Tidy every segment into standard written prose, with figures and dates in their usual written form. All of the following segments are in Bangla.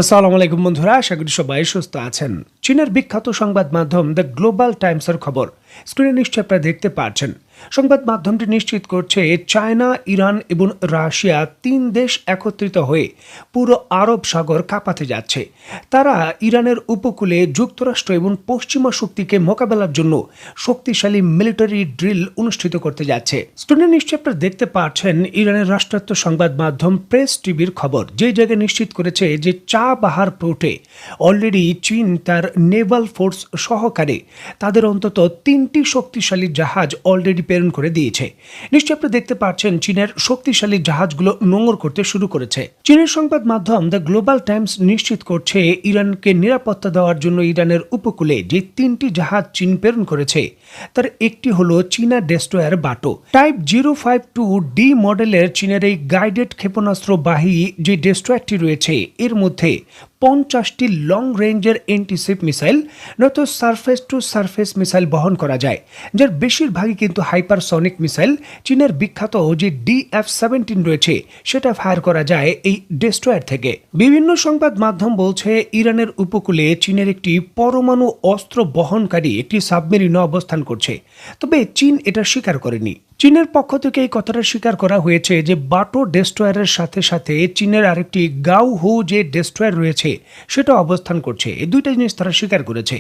আসসালামু আলাইকুম বন্ধুরা, আশা করি সবাই সুস্থ আছেন। চীনের বিখ্যাত সংবাদ মাধ্যম দ্য গ্লোবাল টাইমসের খবর স্ক্রিনে নিশ্চয়ই আপনারা দেখতে পাচ্ছেন। সংবাদ মাধ্যমটি নিশ্চিত করছে চায়না, ইরান এবং রাশিয়া তিন দেশ একত্রিত হয়ে পুরো আরব সাগর কাঁপাতে যাচ্ছে। তারা ইরানের উপকূলে যুক্তরাষ্ট্র এবং পশ্চিমা শক্তিকে মোকাবেলার জন্য শক্তিশালী মিলিটারি ড্রিল অনুষ্ঠিত করতে যাচ্ছে। স্ক্রিনে নিশ্চয়ই আপনারা দেখতে পাচ্ছেন ইরানের রাষ্ট্রায়ত্ত সংবাদ মাধ্যম প্রেস টিভির খবর, যে জায়গায় নিশ্চিত করেছে যে চাবাহার পোর্টে অলরেডি চীন তার নেভাল ফোর্স সহকারে তাদের অন্তত তিনটি শক্তিশালী জাহাজ অলরেডি প্রেরণ করে দিয়েছে। নিশ্চয়ই আপনি দেখতে পাচ্ছেন চীনের শক্তিশালী জাহাজগুলো নোঙর করতে শুরু করেছে। চীনের সংবাদ মাধ্যম দ্য গ্লোবাল টাইমস নিশ্চিত করছে ইরানকে নিরাপত্তা দেওয়ার জন্য ইরানের উপকূলে যে তিনটি জাহাজ চীন প্রেরণ করেছে তার একটি হলো চীনা ডেস্ট্রয়ার বাটো। টাইপ 052D মডেলের চীনের এই গাইডেড ক্ষেপণাস্ত্রবাহী যে ডেস্ট্রয়ারটি রয়েছে এর মধ্যে 50টি লং রেঞ্জের এন্টিশিপ মিসাইল নয়তো সারফেস টু সারফেস মিসাইল বহন করা যায়, যার বেশিরভাগই কিন্তু হাইপারসনিক মিসাইল। চীনের বিখ্যাত যে DF-17 রয়েছে সেটা ফায়ার করা যায় এই ডেস্ট্রয়ার থেকে। বিভিন্ন সংবাদ মাধ্যম বলছে ইরানের উপকূলে চীনের একটি পরমাণু অস্ত্র বহনকারী একটি সাবমেরিনও অবস্থান করছে, তবে চীন এটা স্বীকার করেনি। চীনের পক্ষ থেকে এই কথাটা স্বীকার করা হয়েছে যে বাটো ডেস্ট্রয়ারের সাথে সাথে চীনের আরেকটি গাওহু যে ডেস্ট্রয়ার রয়েছে সেটা অবস্থান করছে। এই দুইটা জিনিস তারা স্বীকার করেছে।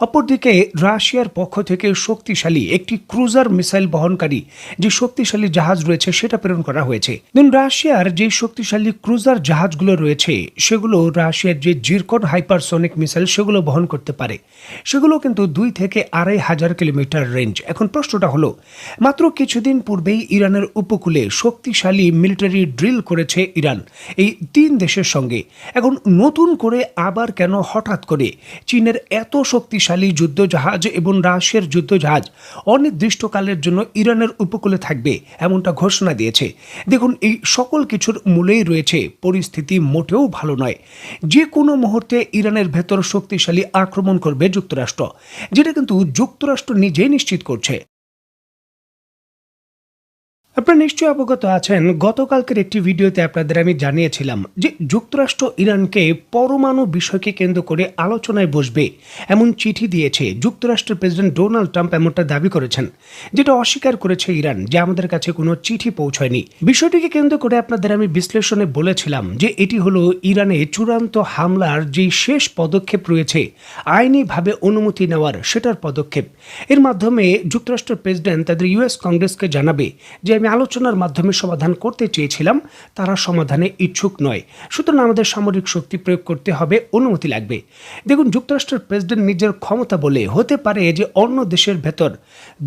অপরদিকে রাশিয়ার পক্ষ থেকে শক্তিশালী একটি ক্রুজার মিসাইল বহনকারী যে শক্তিশালী জাহাজ রয়েছে সেটা প্রেরণ করা হয়েছে। রাশিয়ার যে শক্তিশালী ক্রুজার জাহাজগুলো রয়েছে সেগুলো রাশিয়ার যে জিরকন হাইপারসনিক মিসাইল সেগুলো বহন করতে পারে। সেগুলো কিন্তু 2 থেকে 2,500 কিলোমিটার রেঞ্জ। এখন প্রশ্নটা হলো, মাত্র কিছুদিন পূর্বেই ইরানের উপকূলে শক্তিশালী মিলিটারি ড্রিল করেছে ইরান এই তিন দেশের সঙ্গে। এখন নতুন করে আবার কেন হঠাৎ করে চীনের এত শক্তিশালী যুদ্ধজাহাজ এবং রাশিয়ার যুদ্ধজাহাজ অনির্দিষ্টকালের জন্য ইরানের উপকূলে থাকবে এমনটা ঘোষণা দিয়েছে? দেখুন, এই সকল কিছুর মূলেই রয়েছে পরিস্থিতি মোটেও ভালো নয়। যে কোনো মুহূর্তে ইরানের ভেতর শক্তিশালী আক্রমণ করবে যুক্তরাষ্ট্র, যেটা কিন্তু যুক্তরাষ্ট্র নিজেই নিশ্চিত করছে। আপনারা নিশ্চয়ই অবগত আছেন, গতকালকের একটি ভিডিওতে আপনাদের আমি জানিয়েছিলাম যে যুক্তরাষ্ট্র ইরানকে পরমাণু বিষয়কে কেন্দ্র করে আলোচনায় বসবে এমন চিঠি দিয়েছে। যুক্তরাষ্ট্রের প্রেসিডেন্ট ডোনাল্ড ট্রাম্প এমনটা দাবি করেছেন, যেটা অস্বীকার করেছে ইরান যে আমাদের কাছে কোনো চিঠি পৌঁছায়নি। বিষয়টিকে কেন্দ্র করে আপনাদের আমি বিশ্লেষণে বলেছিলাম যে এটি হলো ইরানে চূড়ান্ত হামলার যে শেষ পদক্ষেপ রয়েছে আইনিভাবে অনুমতি নেওয়ার সেটার পদক্ষেপ। এর মাধ্যমে যুক্তরাষ্ট্রের প্রেসিডেন্ট তাদের ইউএস কংগ্রেসকে জানাবে যে আমি আলোচনার মাধ্যমে সমাধান করতে চেয়েছিলাম, তারা সমাধানে ইচ্ছুক নয়, সুতরাং আমাদের সামরিক শক্তি প্রয়োগ করতে হবে, অনুমতি লাগবে। দেখুন, যুক্তরাষ্ট্রের প্রেসিডেন্ট নিজের ক্ষমতা বলে হতে পারে যে অন্য দেশের ভেতর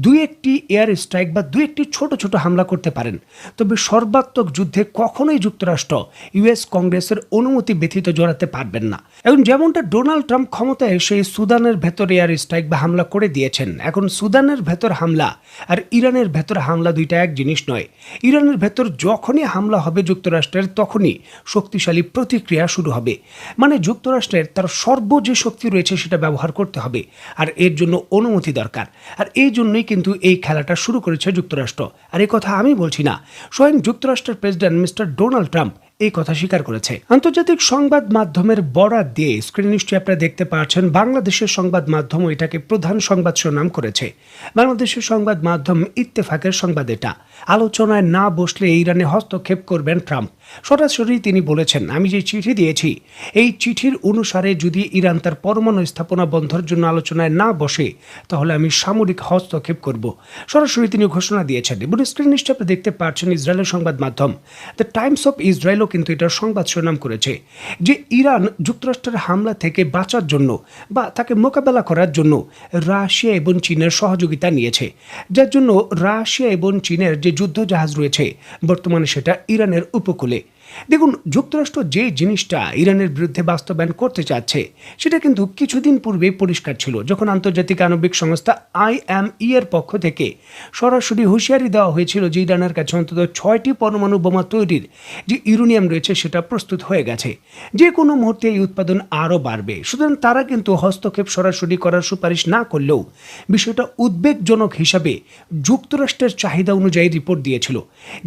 2-1টি এয়ার স্ট্রাইক বা 2-1টি ছোট ছোট হামলা করতে পারেন, তবে সর্বাত্মক যুদ্ধে কখনোই যুক্তরাষ্ট্র ইউএস কংগ্রেসের অনুমতি ব্যতীত জড়াতে পারবেন না। এখন যেমনটা ডোনাল্ড ট্রাম্প ক্ষমতায় এসে সুদানের ভেতর এয়ার স্ট্রাইক বা হামলা করে দিয়েছেন, এখন সুদানের ভেতর হামলা আর ইরানের ভেতর হামলা দুইটা এক জিনিস নয়। ইরানের ভেতর যখনই হামলা হবে যুক্তরাষ্ট্রের, তখনই শক্তিশালী প্রতিক্রিয়া শুরু হবে। মানে যুক্তরাষ্ট্রের তার যে শক্তি রয়েছে সেটা ব্যবহার করতে হবে, আর এর জন্য অনুমতি দরকার। আর এই জন্যই কিন্তু এই খেলাটা শুরু করেছে যুক্তরাষ্ট্র। আর এই কথা আমি বলছি না, স্বয়ং যুক্তরাষ্ট্রের প্রেসিডেন্ট মিস্টার ডোনাল্ড ট্রাম্প এই কথা স্বীকার করেছে। আন্তর্জাতিক সংবাদ মাধ্যমের বরাত দিয়ে স্ক্রিন নিশ্চয়ই আপনারা দেখতে পাচ্ছেন বাংলাদেশের সংবাদ মাধ্যম এটাকে প্রধান সংবাদ শিরোনাম করেছে। বাংলাদেশের সংবাদ মাধ্যম ইত্তেফাকের সংবাদ এটা। আলোচনায় না বসলে ইরানে হস্তক্ষেপ করবেন ট্রাম্প। সরাসরি তিনি বলেছেন, আমি যে চিঠি দিয়েছি এই চিঠির অনুসারে যদি ইরান তার পরমাণু স্থাপনা বন্ধের জন্য আলোচনায় না বসে তাহলে আমি সামরিক হস্তক্ষেপ করব। সরাসরি তিনি ঘোষণা দিয়েছেন। এবং স্ক্রিন নিশ্চয়ই আপনি দেখতে পাচ্ছেন ইসরায়েলের সংবাদ মাধ্যম দ্য টাইমস অফ ইসরায়েল কিন্তু এটার সংবাদ শিরোনাম করেছে যে ইরান যুক্তরাষ্ট্রের হামলা থেকে বাঁচার জন্য বা তাকে মোকাবেলা করার জন্য রাশিয়া এবং চীনের সহযোগিতা নিয়েছে, যার জন্য রাশিয়া এবং চীনের যে যুদ্ধ জাহাজ রয়েছে বর্তমানে সেটা ইরানের উপকূলে। দেখুন, যুক্তরাষ্ট্র যে জিনিসটা ইরানের বিরুদ্ধে বাস্তবায়ন করতে চাচ্ছে সেটা কিন্তু কিছুদিন পূর্বে পরিষ্কার ছিল, যখন আন্তর্জাতিক আণবিক সংস্থা IME এর পক্ষ থেকে সরাসরি হুঁশিয়ারি দেওয়া হয়েছিল যে ইরানের কাছে অন্তত 6টি পরমাণু বোমা তৈরির যে ইউরেনিয়াম রয়েছে সেটা প্রস্তুত হয়ে গেছে, যে কোনো মুহূর্তে এই উৎপাদন আরও বাড়বে। সুতরাং তারা কিন্তু হস্তক্ষেপ সরাসরি করার সুপারিশ না করলেও বিষয়টা উদ্বেগজনক হিসাবে যুক্তরাষ্ট্রের চাহিদা অনুযায়ী রিপোর্ট দিয়েছিল,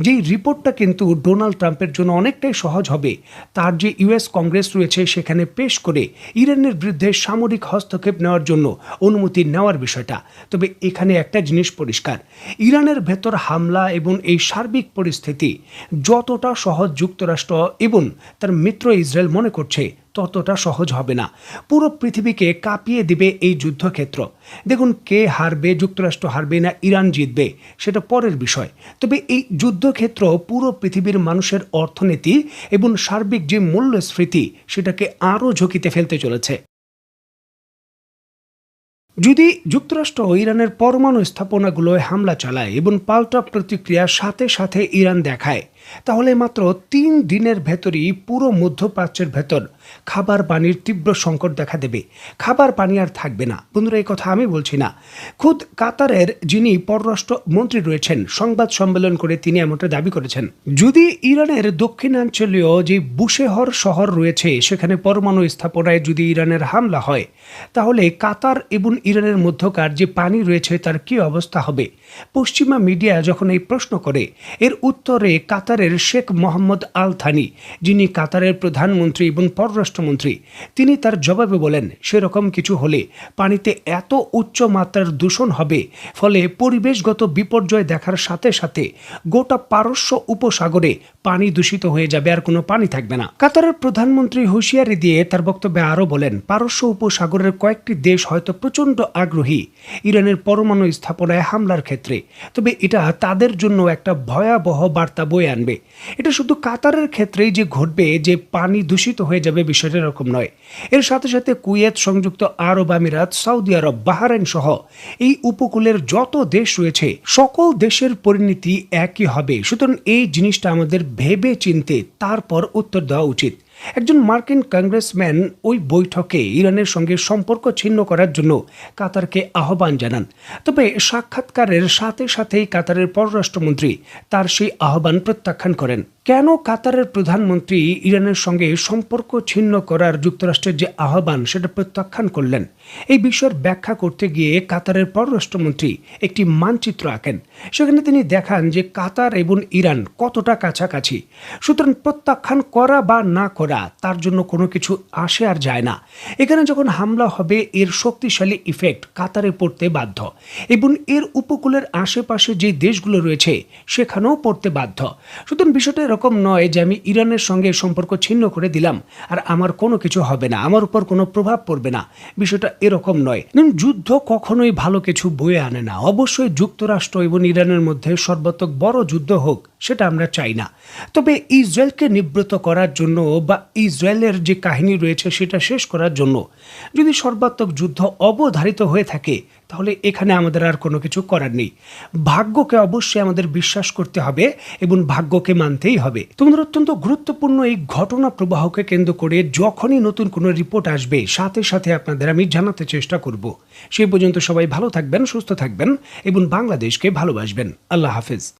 যেই রিপোর্টটা কিন্তু ডোনাল্ড ট্রাম্পের জন্য অনেক অনেকটাই সহজ হবে তার যে ইউএস কংগ্রেস রয়েছে সেখানে পেশ করে ইরানের বিরুদ্ধে সামরিক হস্তক্ষেপ নেওয়ার জন্য অনুমতি নেওয়ার বিষয়টা। তবে এখানে একটা জিনিস পরিষ্কার, ইরানের ভেতর হামলা এবং এই সার্বিক পরিস্থিতি যতটা সহজ যুক্তরাষ্ট্র এবং তার মিত্র ইসরায়েল মনে করছে ততটা সহজ হবে না। পুরো পৃথিবীকে কাঁপিয়ে দিবে এই যুদ্ধক্ষেত্র। দেখুন, কে হারবে, যুক্তরাষ্ট্র হারবে না ইরান জিতবে সেটা পরের বিষয়। তবে এই যুদ্ধক্ষেত্র পুরো পৃথিবীর মানুষের অর্থনীতি এবং সার্বিক যে মূল্যস্ফীতি সেটাকে আরও ঝুঁকিতে ফেলতে চলেছে। যদি যুক্তরাষ্ট্র ইরানের পরমাণু স্থাপনাগুলোয় হামলা চালায় এবং পাল্টা প্রতিক্রিয়ার সাথে সাথে ইরান দেখায়, তাহলে মাত্র 3 দিনের ভেতরই পুরো মধ্যপ্রাচ্যের ভেতর খাবার পানির তীব্র সংকট দেখা দেবে। খাবার পানি আর থাকবে না। বন্ধুরা, এই কথা আমি বলছি না, খুদ কাতারের যিনি পররাষ্ট্র মন্ত্রী রয়েছেন সংবাদ সম্মেলন করে তিনি এমনটা দাবি করেছেন। যদি ইরানের দক্ষিণাঞ্চলীয় যে বুশেহর শহর রয়েছে সেখানে পরমাণু স্থাপনায় যদি ইরানের হামলা হয়, তাহলে কাতার এবং ইরানের মধ্যকার যে পানি রয়েছে তার কি অবস্থা হবে? পশ্চিমা মিডিয়া যখন এই প্রশ্ন করে, এর উত্তরে কাতারের শেখ মোহাম্মদ আল থানি, যিনি কাতারের প্রধানমন্ত্রী এবং পররাষ্ট্রমন্ত্রী, তিনি তার জবাবে বলেন, সেরকম কিছু হলে পানিতে এত উচ্চ মাত্রার দূষণ হবে, ফলে পরিবেশগত বিপর্যয় দেখার সাথে সাথে গোটা পারস্য উপসাগরে পানি দূষিত হয়ে যাবে, আর কোনো পানি থাকবে না। কাতারের প্রধানমন্ত্রী হুঁশিয়ারি দিয়ে তার বক্তব্যে আরও বলেন, পারস্য উপসাগরের কয়েকটি দেশ হয়তো প্রচণ্ড আগ্রহী ইরানের পরমাণু স্থাপনায় হামলার ক্ষেত্রে, তবে এটা তাদের জন্য একটা ভয়াবহ বার্তা বয়ে আনবে। এটা শুধু কাতারের ক্ষেত্রেই যে ঘটবে যে পানি দূষিত হয়ে যাবে বিষয়টা এরকম নয়। এর সাথে সাথে কুয়েত, সংযুক্ত আরব আমিরাত, সৌদি আরব, বাহরাইন সহ এই উপকূলের যত দেশ রয়েছে সকল দেশের পরিণতি একই হবে। সুতরাং এই জিনিসটা আমাদের ভেবে চিনতে তারপর উত্তর দেওয়া উচিত। একজন মার্কিন কংগ্রেসম্যান ওই বৈঠকে ইরানের সঙ্গে সম্পর্ক ছিন্ন করার জন্য কাতারকে আহ্বান জানান। তবে সাক্ষাৎকারের সাথে সাথেই কাতারের পররাষ্ট্রমন্ত্রী তার সেই আহ্বান প্রত্যাখ্যান করেন। কেন কাতারের প্রধানমন্ত্রী ইরানের সঙ্গে সম্পর্ক ছিন্ন করার যুক্তরাষ্ট্রের যে আহ্বান সেটা প্রত্যাখ্যান করলেন, এই বিষয়ের ব্যাখ্যা করতে গিয়ে কাতারের পররাষ্ট্রমন্ত্রী একটি মানচিত্র আঁকেন। সেখানে তিনি দেখান যে কাতার এবং ইরান কতটা কাছাকাছি। সুতরাং প্রত্যাখ্যান করা বা না করা তার জন্য কোনো কিছু আসে আর যায় না। এখানে যখন হামলা হবে এর শক্তিশালী ইফেক্ট কাতারে পড়তে বাধ্য, এবং এর উপকূলের আশেপাশে যে দেশগুলো রয়েছে সেখানেও পড়তে বাধ্য। সুতরাং বিষয়টা এরকম নয় যে আমি ইরানের সঙ্গে সম্পর্ক ছিন্ন করে দিলাম আর আমার কোনো কিছু হবে না, আমার উপর কোনো প্রভাব পড়বে না। বিষয়টা এরকম নয়। যুদ্ধ কখনোই ভালো কিছু বয়ে আনে না। অবশ্যই যুক্তরাষ্ট্র এবং ইরানের মধ্যে সর্বাত্মক বড় যুদ্ধ হোক, সেটা আমরা চাই না। তবে ইসরায়েলকে নিবৃত্ত করার জন্য বা ইসরায়েলের যে কাহিনী রয়েছে সেটা শেষ করার জন্য যদি সর্বাত্মক যুদ্ধ অবধারিত হয়ে থাকে, তাহলে এখানে আমাদের আর কোনো কিছু করার নেই। ভাগ্যকে অবশ্যই আমাদের বিশ্বাস করতে হবে এবং ভাগ্যকে মানতেই হবে। তোমাদের অত্যন্ত গুরুত্বপূর্ণ এই ঘটনা প্রবাহকে কেন্দ্র করে যখনই নতুন কোনো রিপোর্ট আসবে সাথে সাথে আপনাদের আমি জানাতে চেষ্টা করব। সেই পর্যন্ত সবাই ভালো থাকবেন, সুস্থ থাকবেন এবং বাংলাদেশকে ভালোবাসবেন। আল্লাহ হাফেজ।